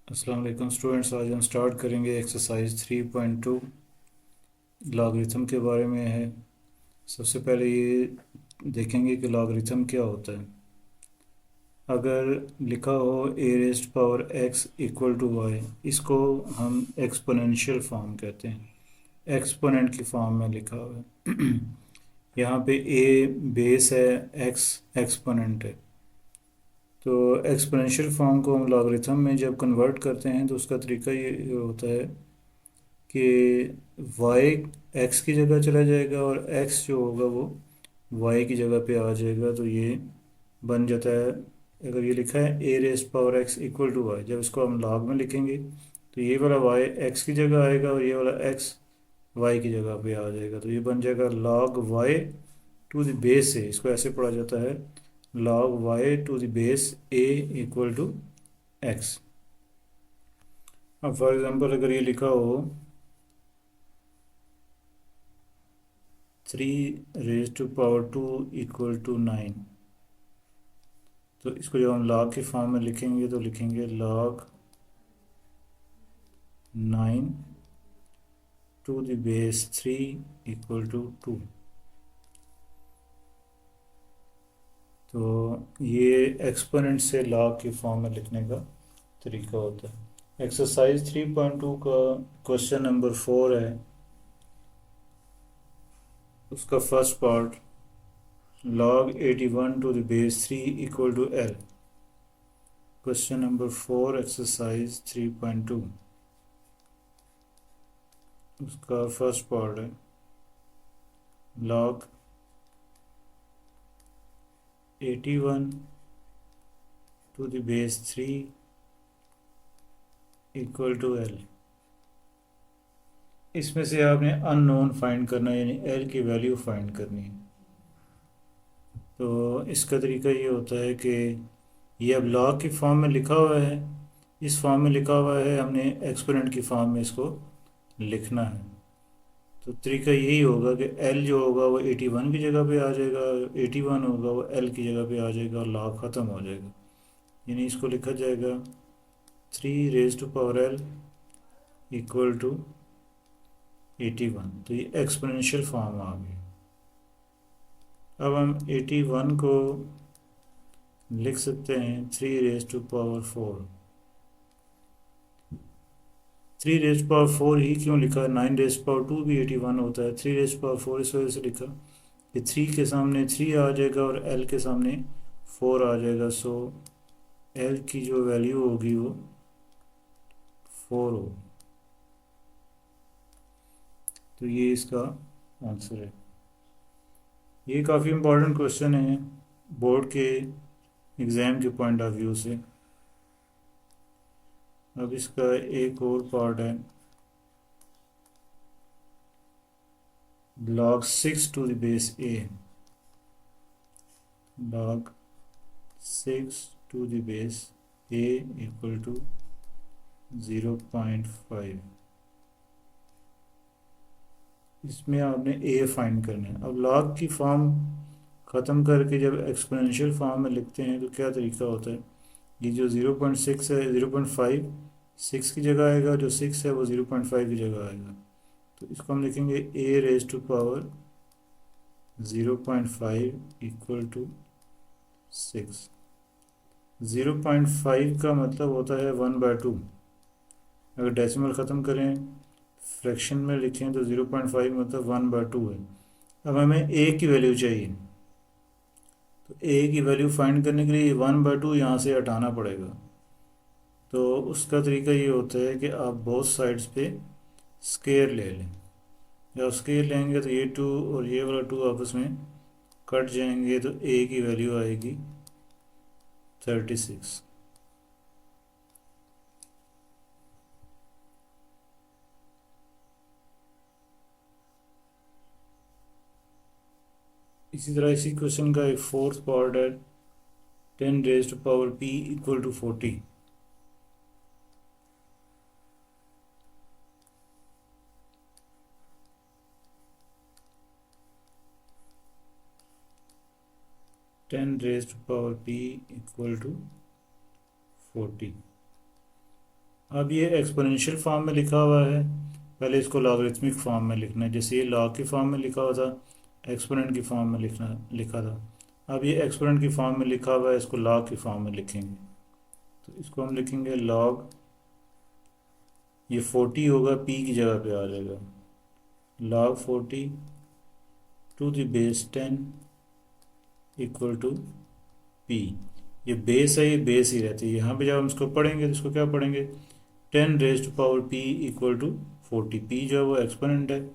अस्सलाम वालेकुम स्टूडेंट्स। आज हम स्टार्ट करेंगे एक्सरसाइज 3.2 लॉगरिथम के बारे में है। सबसे पहले ये देखेंगे कि लॉगरिथम क्या होता है। अगर लिखा हो A rest power X equal to Y, इसको हम एक्सपोनेंशियल फॉर्म कहते हैं। एक्सपोनेंट की फॉर्म में लिखा हुआ है। यहाँ पे ए बेस है, एक्स एक्सपोनेंट है। तो एक्सपोनेंशियल फॉर्म को हम लॉगरिथम में जब कन्वर्ट करते हैं तो उसका तरीका ये होता है कि y x की जगह चला जाएगा और x जो होगा वो y की जगह पे आ जाएगा। तो ये बन जाता है, अगर ये लिखा है a raised power x equal to y, जब इसको हम लॉग में लिखेंगे तो ये वाला y x की जगह आएगा और ये वाला x y की जगह पे आ जाएगा। तो ये बन जाएगा log y to the base a। इसको ऐसे पढ़ा जाता है, log y to the base a equal to x। अब फॉर एग्जांपल अगर ये लिखा हो 3 raise to power 2 equal to 9, तो इसको जब हम लॉग के फॉर्म में लिखेंगे तो लिखेंगे log 9 to the base 3 equal to 2। तो ये एक्सपोनेंट से लॉग के फॉर्म में लिखने का तरीका होता है। एक्सरसाइज 3.2 का क्वेश्चन नंबर 4 है, उसका first part log 81 to the base 3 equal to L। Question number 4 exercise 3.2, उसका फर्स्ट पार्ट है log 81 to the base 3 equal to L। इसमें से आपने अननोन फाइंड करना है, यानी L की वैल्यू फाइंड करनी है। तो इसका तरीका ये होता है कि ये अब लॉग की फॉर्म में लिखा हुआ है, इस फॉर्म में लिखा हुआ है, हमने एक्सपोनेंट की फॉर्म में इसको लिखना है। तो तरीका यही होगा कि L जो होगा वो 81 की जगह पे आ जाएगा, 81 होगा वो L की जगह पे आ जाएगा और लॉग ख़त्म हो जाएगा। यानी इसको लिखा जाएगा 3 raise to power L equal to 81। तो ये एक्सपोनेंशियल फॉर्म आ गई। अब हम 81 को लिख सकते हैं 3 raise to power 4। 3 raise to power 4 ही क्यों लिखा? 9 रेज़ टू पावर 2 भी 81 होता है। 3 रेज़ टू पावर 4 इस वजह से लिखा कि 3 के सामने 3 आ जाएगा और L के सामने 4 आ जाएगा। सो L की जो वैल्यू होगी वो 4 होगी। तो ये इसका आंसर है। ये काफ़ी इम्पोर्टेंट क्वेश्चन है बोर्ड के एग्ज़ाम के पॉइंट ऑफ व्यू से। अब इसका एक और पार्ट है log 6 to the base a। log 6 to the base a equal to 0.5। इसमें आपने a फाइंड करना है। अब log की फॉर्म ख़त्म करके जब एक्सपोनेंशियल फॉर्म में लिखते हैं तो क्या तरीका होता है, ये जो 0.6 है 0.5 6 की जगह आएगा, जो 6 है वो 0.5 की जगह आएगा। तो इसको हम लिखेंगे a raise to power 0.5 equal to 6। 0.5 का मतलब होता है 1/2। अगर डेसिमल ख़त्म करें फ्रैक्शन में लिखें तो 0.5 मतलब 1/2 है। अब हमें a की वैल्यू चाहिए, तो a की वैल्यू फाइंड करने के लिए 1/2 यहाँ से हटाना पड़ेगा। तो उसका तरीका ये होता है कि आप बोथ साइड्स पे स्केयर ले लें। जब स्केयर लेंगे तो ये 2 और ये वाला 2 आपस में कट जाएंगे, तो a की वैल्यू आएगी 36। इसी तरह इसी क्वेश्चन का एक फोर्थ पार्ट है 10 raise to power p equal to 40। 10 raise to power p equal to 40। अब ये एक्सपोनेंशियल फॉर्म में लिखा हुआ है, पहले इसको लॉगरिथमिक फॉर्म में लिखना है। जैसे ये लॉग की फॉर्म में लिखा हुआ था, एक्सपोनेंट की फॉर्म में लिखा था। अब ये एक्सपोनेंट की फॉर्म में लिखा हुआ है, इसको लॉग की फॉर्म में लिखेंगे। तो इसको हम लिखेंगे लॉग, ये 40 होगा, पी की जगह पे आ जाएगा, log 40 to the base 10 equal to P. ये बेस है, ये बेस ही रहती है। यहाँ पे जब हम इसको पढ़ेंगे तो इसको क्या पढ़ेंगे, 10 raise to power P equal to 40। P जो है वो एक्सपोनेंट है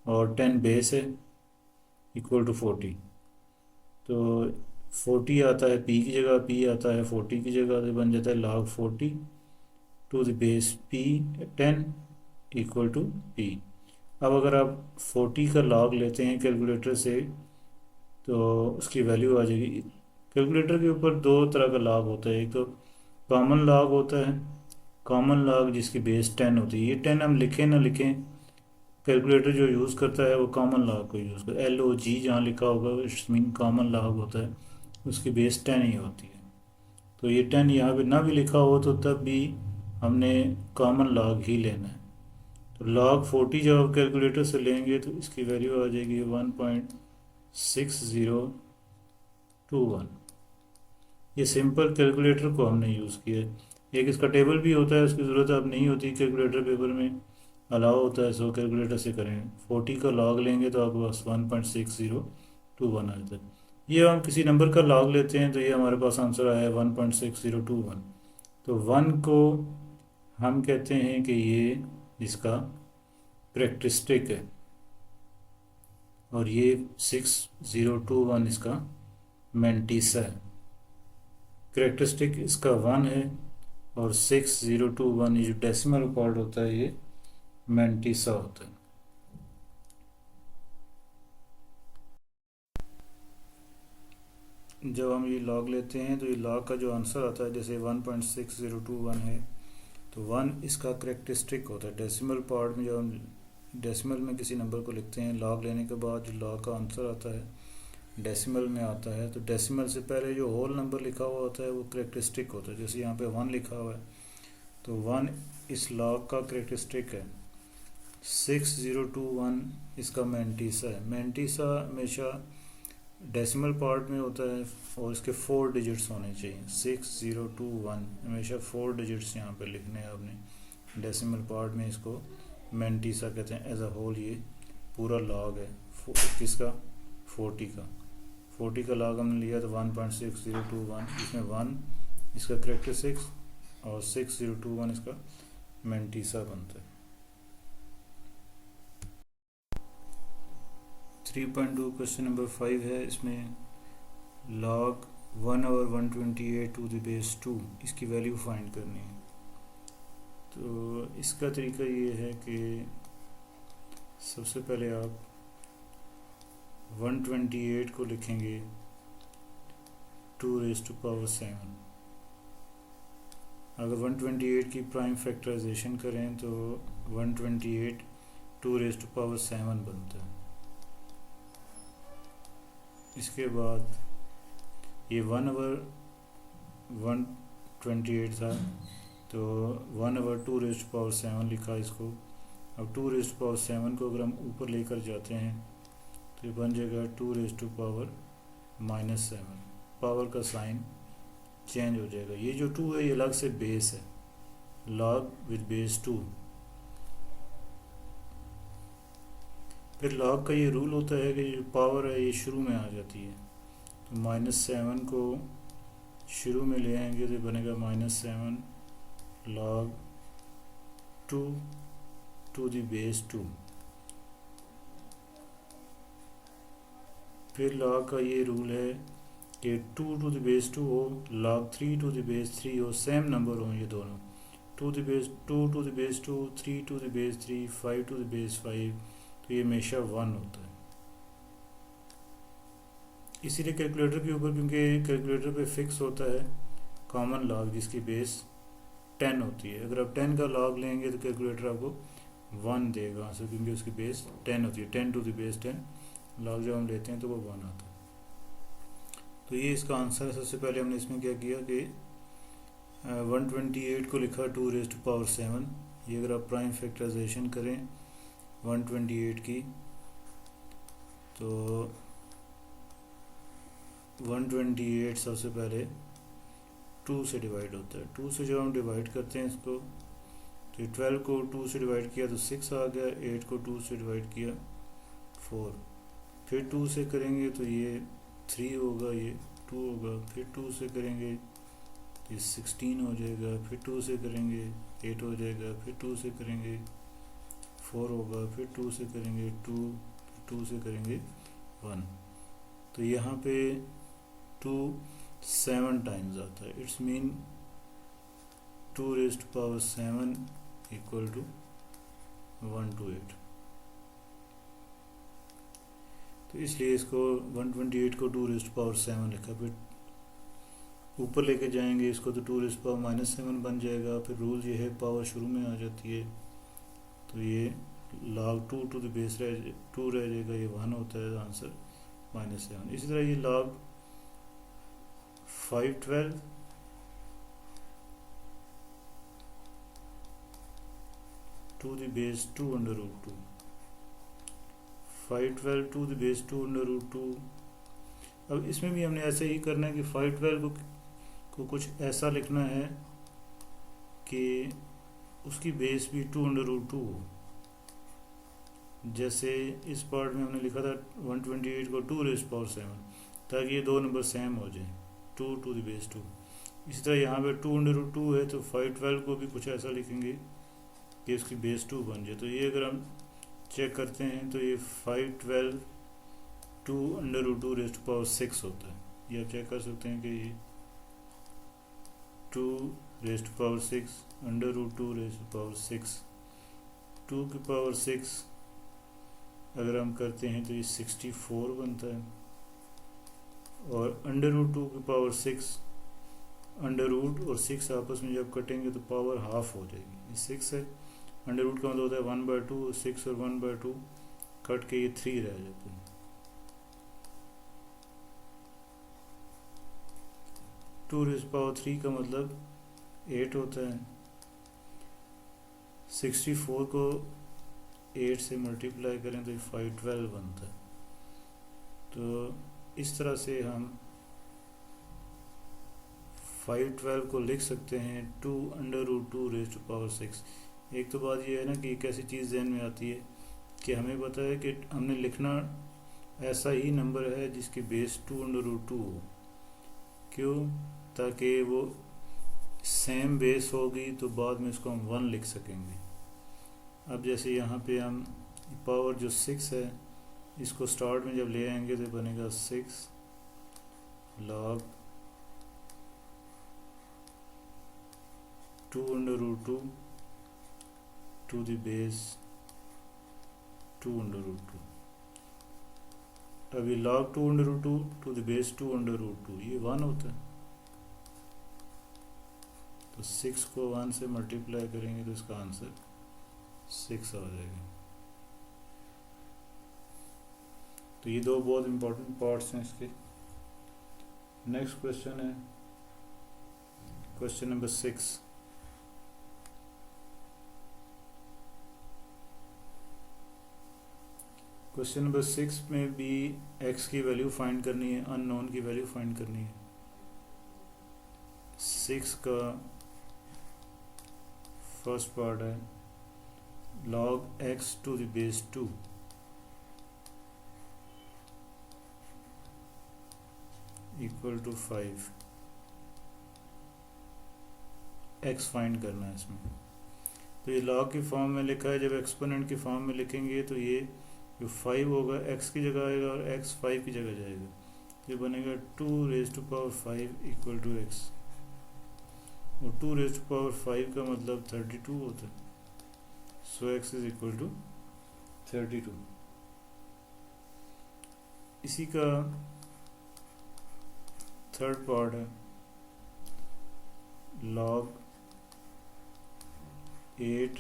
और 10 बेस है, इक्वल टू 40। तो 40 आता है पी की जगह, पी आता है 40 की जगह, तो बन जाता है log 40 to the base P 10 equal to P. अब अगर आप 40 का लॉग लेते हैं कैलकुलेटर से तो उसकी वैल्यू आ जाएगी। कैलकुलेटर के ऊपर दो तरह का लॉग होता है, एक तो कॉमन लॉग होता है, कॉमन लॉग जिसकी बेस 10 होती है। ये 10 हम लिखें ना लिखें, कैलकुलेटर जो यूज़ करता है वो कॉमन लॉग को यूज़ करता है। LOG जहाँ लिखा होगा मीन कॉमन लॉग होता है, उसकी बेस 10 ही होती है। तो ये 10 यहाँ पे ना भी लिखा हो तो तब भी हमने कॉमन लॉग ही लेना है। तो log 40 जब आप कैलकुलेटर से लेंगे तो इसकी वैल्यू आ जाएगी 1.6021। ये सिंपल कैलकुलेटर को हमने यूज़ किया है। एक इसका टेबल भी होता है, उसकी ज़रूरत अब नहीं होती, कैलकुलेटर पेपर में अलाउ होता है, सो कैलकुलेटर से करें। 40 का लॉग लेंगे तो आपके पास 1.6021 आ जाता है। ये हम किसी नंबर का लॉग लेते हैं तो ये हमारे पास आंसर आया है 1.6021। तो 1 को हम कहते हैं कि ये इसका करेक्टरिस्टिक है, और ये 6021 इसका मैंटिसा है। करेक्टरिस्टिक इसका 1 है और 6021 ये जो डेसिमल पार्ट होता है ये मैंटिसा होता है। जब हम ये लॉग लेते हैं तो ये लॉग का जो आंसर आता है, जैसे 1.6021 है, तो 1 इसका करेक्टरिस्टिक होता है। डेसिमल पार्ट में जब हम डेसिमल में किसी नंबर को लिखते हैं, लॉग लेने के बाद जो लॉग का आंसर आता है डेसिमल में आता है, तो डेसिमल से पहले जो होल नंबर लिखा हुआ होता है वो करेक्टरिस्टिक होता है। जैसे यहाँ पे 1 लिखा हुआ है, तो 1 इस लॉग का करेक्टरिस्टिक है। 6021 इसका मैंटिसा है। मैंटिसा हमेशा डेसिमल पार्ट में होता है और इसके 4 डिजिट्स होने चाहिए। 6021 हमेशा 4 डिजिट्स यहाँ पे लिखने हैं आपने डेसिमल पार्ट में। इसको मैंटिसा कहते हैं। एज अ होल ये पूरा लॉग है किसका, 40 का। 40 का लॉग हमने लिया तो 1.6021, इसमें 1 इसका करेक्टरिस्टिक्स और 6021 इसका मैंटिसा बनता है। 3.2 क्वेश्चन नंबर 5 है। इसमें log 1/128 टू द बेस 2 इसकी वैल्यू फाइंड करनी है। तो इसका तरीका ये है कि सबसे पहले आप 128 को लिखेंगे 2⁻7। अगर 128 की प्राइम फैक्टराइजेशन करें तो 128 2⁻7 बनता है। इसके बाद ये 1/128 था, तो 1/2⁻7 लिखा इसको। अब 2⁻7 को अगर हम ऊपर लेकर जाते हैं तो ये बन जाएगा 2⁻⁻7। पावर का साइन चेंज हो जाएगा। ये जो 2 है ये अलग से बेस है, लॉग विद बेस 2। फिर लॉग का ये रूल होता है कि जो पावर है ये शुरू में आ जाती है, तो -7 को शुरू में ले आएंगे तो बनेगा -7 log 2 टू द बेस 2। फिर लॉग का ये रूल है कि 2 टू द बेस 2 हो, log 3 टू द बेस 3 हो, सेम नंबर हो ये दोनों। 2 to the base 2, 3 to the base 3, 5 to the base 5, तो ये हमेशा 1 होता है। इसीलिए कैलकुलेटर के ऊपर, क्योंकि कैलकुलेटर पे फिक्स होता है कॉमन लॉग जिसकी बेस 10 होती है। अगर आप 10 का लॉग लेंगे तो कैलकुलेटर आपको 1 देगा आंसर, क्योंकि उसकी बेस 10 होती है। 10 टू द बेस 10 लॉग जब हम लेते हैं तो वो 1 आता है। तो ये इसका आंसर है। सबसे पहले हमने इसमें क्या किया कि 128 को लिखा 2⁻⁷। ये अगर आप प्राइम फैक्टराइजेशन करें 128 की तो 128 सबसे पहले 2 से डिवाइड होता है। 2 से जब हम डिवाइड करते हैं इसको तो 12 को 2 से डिवाइड किया तो 6 आ गया, 8 को 2 से डिवाइड किया 4, फिर 2 से करेंगे तो ये 3 होगा, ये 2 होगा, फिर 2 से करेंगे तो ये 16 हो जाएगा, फिर 2 से करेंगे 8 हो जाएगा, फिर 2 से करेंगे 4 होगा, फिर 2 से करेंगे 2, फिर 2 से करेंगे 1। तो यहाँ पे 2 7 टाइम्स आता है। It's mean 2⁻⁷ equal to 128। तो इसलिए इसको 128 को 2⁻⁷ लिखा। फिर ऊपर लेके जाएंगे इसको तो 2⁻⁻7 बन जाएगा। फिर रूल ये है पावर शुरू में आ जाती है तो ये log 2 टू द बेस 2 रह जाएगा, ये 1 होता है आंसर -7। इसी तरह ये log 512 to the base 2√2, 512 to the base 2√2। अब इसमें भी हमने ऐसे ही करना है कि 512 को कुछ ऐसा लिखना है कि उसकी बेस भी 2√2 हो। जैसे इस पार्ट में हमने लिखा था 128 को 2⁻⁷, ताकि ये दो नंबर सेम हो जाए, 2 टू द बेस 2। इसी तरह यहाँ पे 2√2 है तो 512 को भी कुछ ऐसा लिखेंगे कि उसकी बेस 2 बन जाए। तो ये अगर हम चेक करते हैं तो ये 512 2√2⁶ होता है। ये आप चेक कर सकते हैं कि ये 2⁶ √2⁶ 2 की पावर 6 अगर हम करते हैं तो ये 64 बनता है। और √2 की पावर 6, अंडर रूट और 6 आपस में जब कटेंगे तो पावर हाफ हो जाएगी। ये 6 है, अंडर रूट का मतलब होता है 1/2, 6 और 1/2 कट के ये 3 रह जाते हैं। 2⁻³ का मतलब 8 होता है। 64 को 8 से मल्टीप्लाई करें तो 512 बनता है। तो इस तरह से हम 512 को लिख सकते हैं 2√2⁶। एक तो बात यह है ना कि एक ऐसी चीज़ ज़हन में आती है कि हमें पता है कि हमने लिखना ऐसा ही नंबर है जिसकी बेस 2√2 हो। क्यों? ताकि वो सेम बेस होगी तो बाद में इसको हम 1 लिख सकेंगे। अब जैसे यहाँ पे हम पावर जो 6 है इसको स्टार्ट में जब ले आएंगे तो बनेगा 6 log 2√2 टू द बेस 2√2। अभी log 2√2 टू द बेस 2√2 ये 1 होता है। तो 6 को 1 से मल्टीप्लाई करेंगे तो इसका आंसर 6 आ जाएगा। तो ये दो बहुत इंपॉर्टेंट पार्ट्स हैं इसके। नेक्स्ट क्वेश्चन है क्वेश्चन नंबर 6। क्वेश्चन नंबर 6 में भी x की वैल्यू फाइंड करनी है, अननोन की वैल्यू फाइंड करनी है। 6 का फर्स्ट पार्ट है log x to the base 2 equal to 5। x find करना है इसमें। तो ये log की फॉर्म में लिखा है, जब एक्सपोनेंट की फॉर्म में लिखेंगे तो ये जो 5 होगा x की जगह आएगा और x 5 की जगह जाएगा। ये बनेगा 2⁻5 इक्वल टू x। और 2⁻5 का मतलब 32 होता है। So x is equal to 32। इसी का थर्ड पार्ट है log 8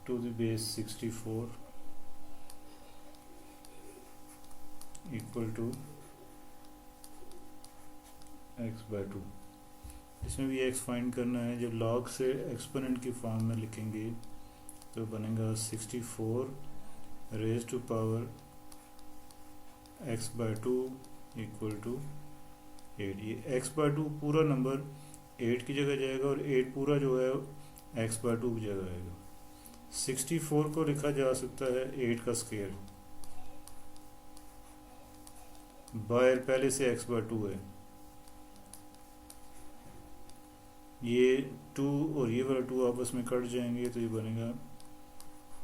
to the base 64 equal to x/2। इसमें भी एक्स फाइंड करना है। जब लॉग से एक्सपोनेंट की फॉर्म में लिखेंगे तो बनेगा 64 raise to power x/2 equal to 8। ये x/2 पूरा नंबर 8 की जगह जाएगा और 8 पूरा जो है x/2 की जगह आएगा। 64 को लिखा जा सकता है 8 का स्क्वायर, बाहर पहले से x/2 है। ये 2 और ये वाला 2 आपस में कट जाएंगे तो ये बनेगा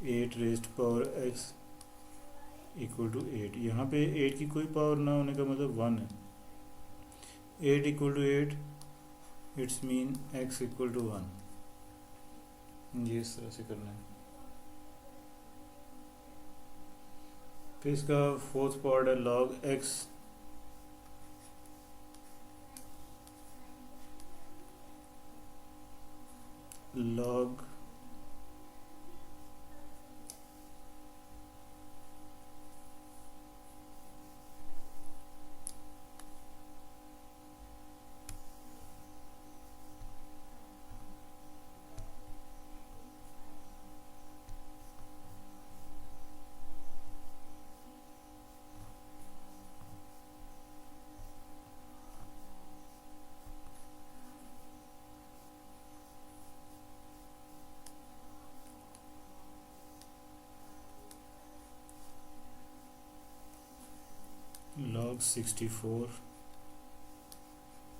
8 raised power x equal to 8। यहाँ पे 8 की कोई पावर ना होने का मतलब 1 है। 8 equal to 8 it's mean x equal to 1। ये इस तरह से करना है। फिर इसका फोर्थ पार्ट है log x log log 64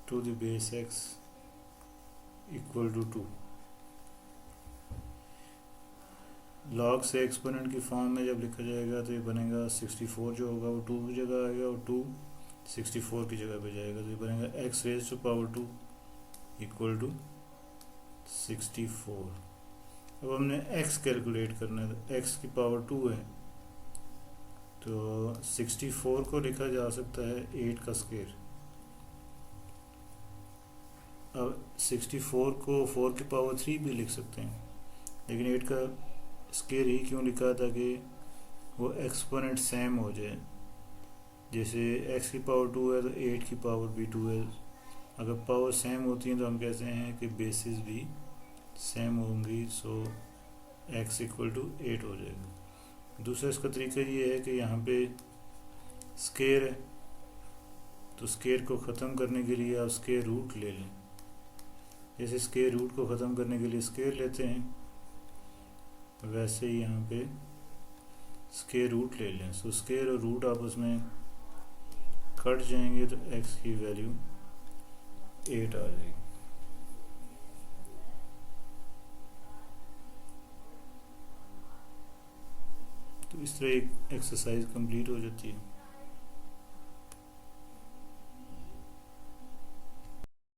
to the base x equal to 2। Log से एक्सपोनेंट की फॉर्म में जब लिखा जाएगा तो ये बनेगा 64 जो होगा वो 2 की जगह आएगा और 2 64 की जगह पे जाएगा तो ये बनेगा x raise to power 2 equal to 64। अब हमने x कैलकुलेट करना है तो x की पावर 2 है तो 64 को लिखा जा सकता है 8 का स्क्वायर। अब 64 को 4 की पावर 3 भी लिख सकते हैं, लेकिन 8 का स्क्वायर ही क्यों लिखा ताकि वो एक्सपोनेंट सेम हो जाए। जैसे x की पावर 2 है तो 8 की पावर भी 2 है। अगर पावर सेम होती हैं तो हम कहते हैं कि बेसिस भी सेम होंगी, सो x इक्वल टू 8 हो जाएगा। दूसरा इसका तरीका ये है कि यहाँ पे स्क्वायर है तो स्क्वायर को ख़त्म करने के लिए आप स्क्वायर रूट ले लें। जैसे स्क्वायर रूट को ख़त्म करने के लिए स्क्वायर लेते हैं वैसे ही यहाँ पे स्क्वायर रूट ले लें। सो स्क्वायर और रूट आपस में कट जाएंगे तो x की वैल्यू 8 आ जाएगी। तो इस तरह एक एक्सरसाइज कंप्लीट हो जाती है।